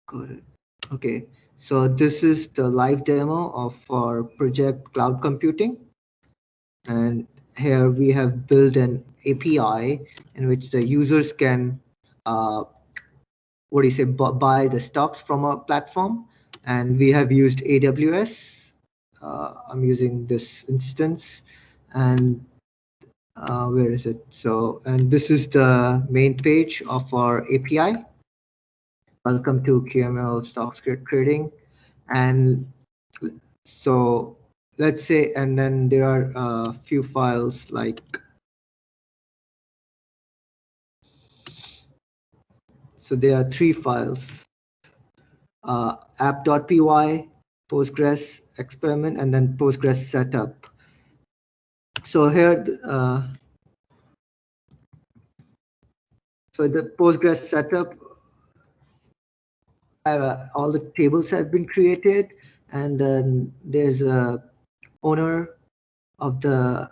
Got it. Okay, so this is the live demo of our project cloud computing. And here we have built an API in which the users can, buy the stocks from our platform. And we have used AWS. I'm using this instance. And where is it? So, and this is the main page of our API. Welcome to QML stocks trading. And so let's say, and then there are a few files like, so there are three files, app.py, Postgres experiment, and then Postgres setup. So here, so the Postgres setup, all the tables have been created, and then there's a owner of the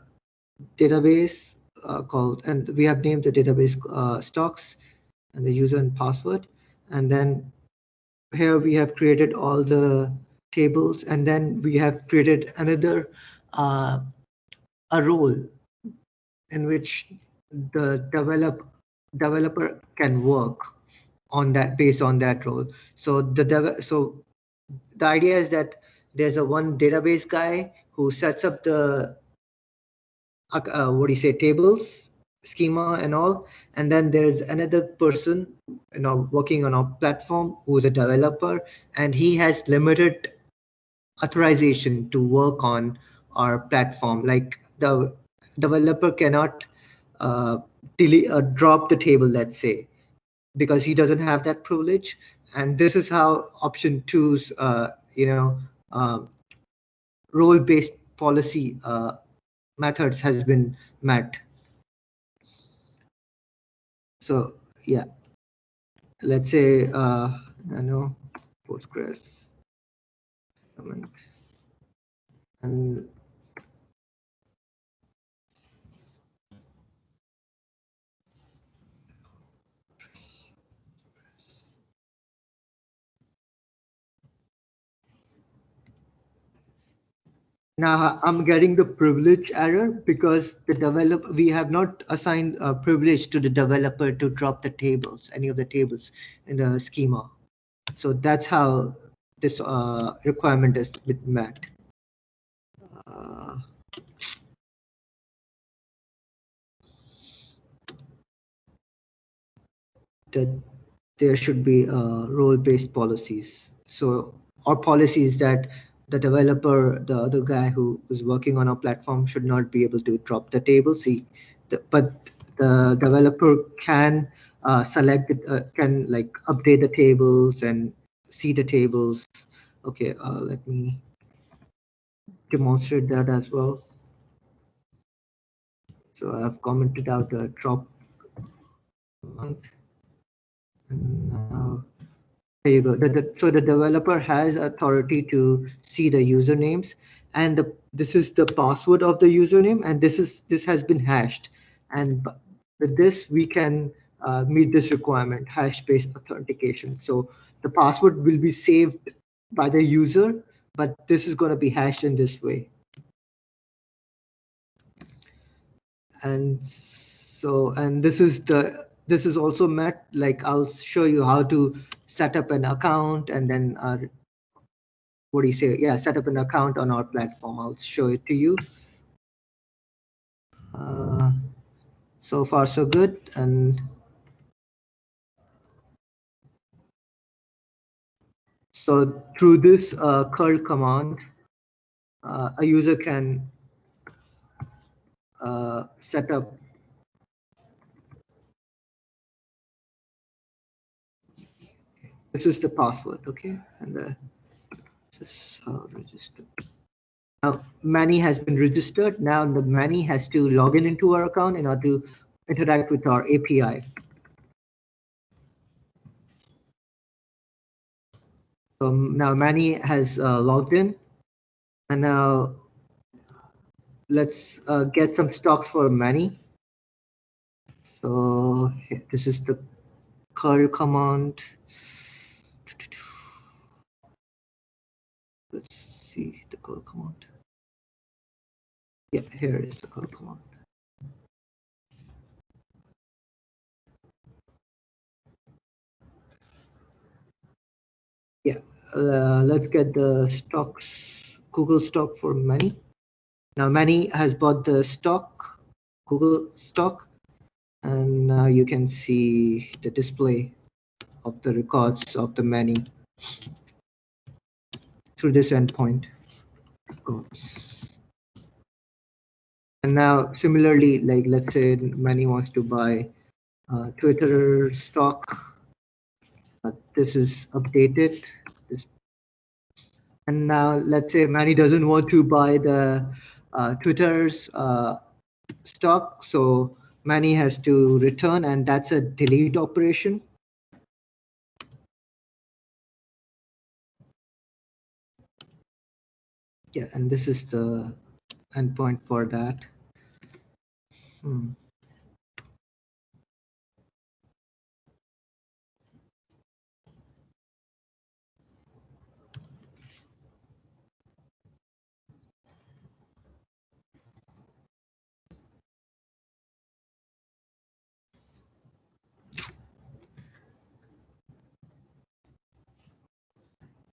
database called, and we have named the database stocks, and the user and password. And then here we have created all the tables, and then we have created another a role in which the developer can work on that, based on that role. So the idea is that there's a one database guy who sets up the tables, schema and all, and then there's another person, working on our platform, who's a developer, and he has limited authorization to work on our platform. Like the developer cannot delete or drop the table, let's say, because he doesn't have that privilege. And this is how option two's uh, role-based policy methods has been met. So yeah, let's say nano Postgres and now I'm getting the privilege error because we have not assigned a privilege to the developer to drop the tables, any of the tables in the schema. So that's how this requirement is met. That there should be role-based policies. So our policy is that the developer, the other guy who is working on our platform, should not be able to drop the table. But the developer can select it, can like update the tables and see the tables. Okay, let me demonstrate that as well. So I've commented out a drop month, and now there you go. So the developer has authority to see the usernames, and this is the password of the username, and this has been hashed. And with this, we can meet this requirement, hash-based authentication. So the password will be saved by the user, but this is going to be hashed in this way. And so, and this is also met. Like, I'll show you how to set up an account, and then set up an account on our platform. I'll show it to you. So far so good. And so through this curl command, a user can set up this is the password, okay? And this is register. Now Manny has been registered. Now the Manny has to log into our account in order to interact with our API. So now Manny has logged in, and now let's get some stocks for Manny. So this is the curl command. let's see the curl command. Yeah, here is the curl command. Yeah, let's get the stocks, Google stock for Manny. Now Manny has bought the stock, Google stock, and now you can see the display of the records of the Manny through this endpoint. And now similarly, like let's say Manny wants to buy Twitter stock. This is updated. This, and now let's say Manny doesn't want to buy the Twitter's stock, so Manny has to return, and that's a delete operation. Yeah, and this is the endpoint for that.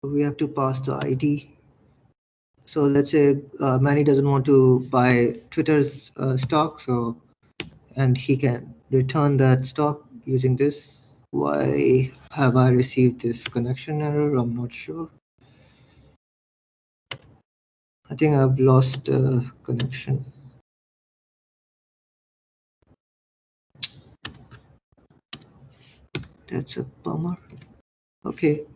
We have to pass the ID. So let's say Manny doesn't want to buy Twitter's stock, so and he can return that stock using this. Why have I received this connection error? I'm not sure. I think I've lost connection. That's a bummer. Okay.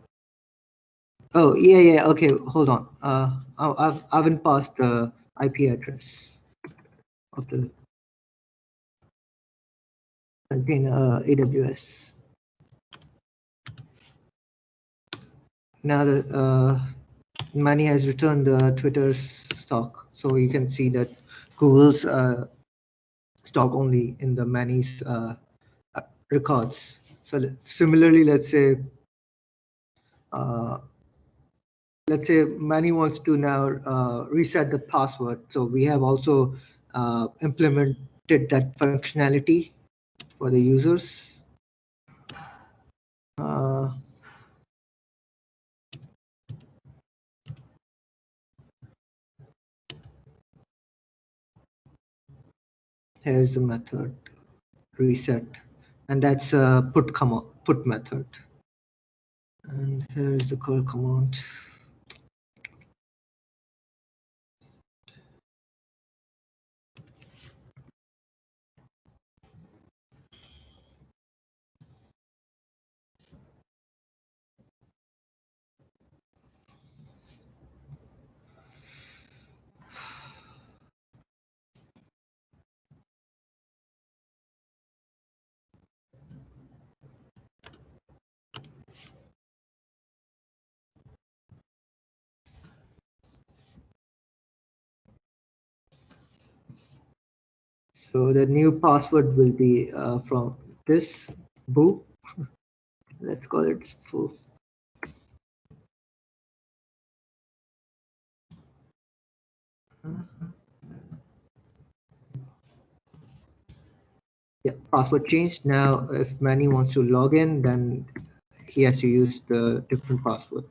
Oh, yeah. Okay, hold on. I haven't passed the IP address of the container AWS. Now that Manny has returned the Twitter's stock, so you can see that Google's stock only in the Manny's records. So similarly, uh, let's say Manny wants to now reset the password. So we have also implemented that functionality for the users. Uh, Here's the method reset, and that's a put method. And here's the curl command. So the new password will be from this book. Let's call it full. Yeah, password changed. Now, if Manny wants to log in, then he has to use the different password.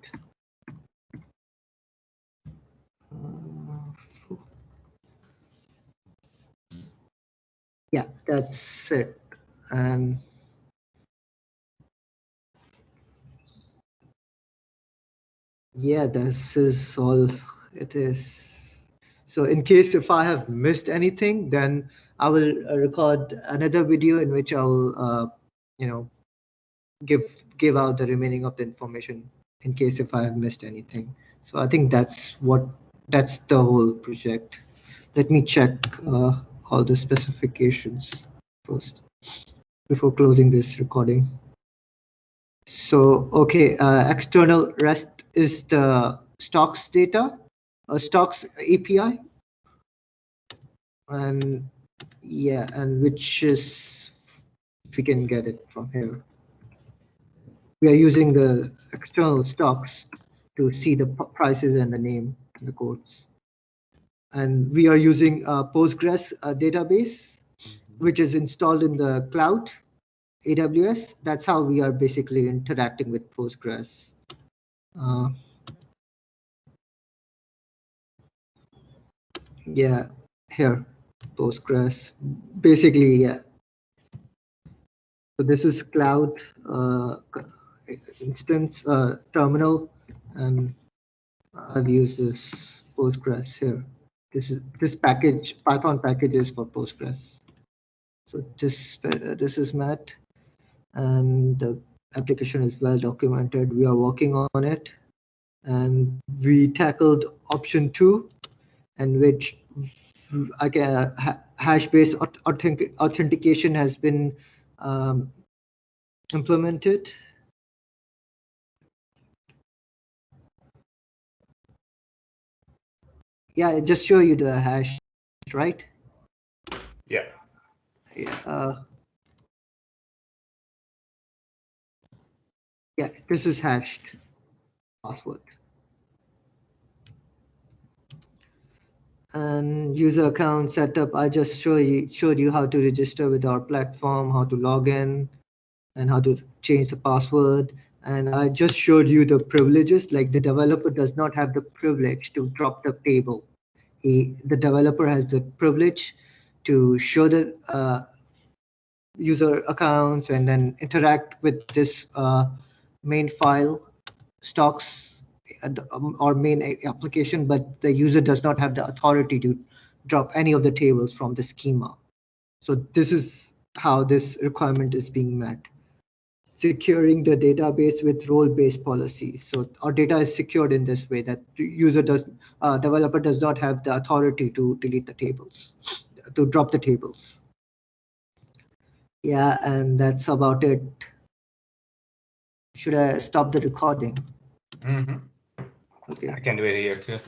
Yeah, that's it. And yeah, this is all it is. So in case if I have missed anything, then I will record another video in which I will, you know, give give out the remaining of the information in case if I have missed anything. So I think that's the whole project. Let me check all the specifications first before closing this recording. So, okay, external REST is the stocks data, stocks API, and yeah, and which is, if we can get it from here. We are using the external stocks to see the prices and the name and the codes. And we are using a Postgres database, which is installed in the cloud, AWS. That's how we are basically interacting with Postgres. Yeah, here, Postgres. Basically, yeah. So this is cloud instance terminal, and I've used this Postgres here. This package, Python package is for Postgres. So this is Matt, and the application is well documented. We are working on it, and we tackled option 2, in which hash-based authentication has been implemented. Yeah, I just show you the hash, right? Yeah. Yeah, this is hashed password. And user account setup, I just showed you how to register with our platform, how to log in, and how to change the password. And I just showed you the privileges, like the developer does not have the privilege to drop the table. The developer has the privilege to show the user accounts and then interact with this main file stocks or main application, but the user does not have the authority to drop any of the tables from the schema. So this is how this requirement is being met. Securing the database with role-based policies. So our data is secured in this way that developer does not have the authority to delete the tables, to drop the tables. Yeah, and that's about it. Should I stop the recording? Okay. I can do it here too.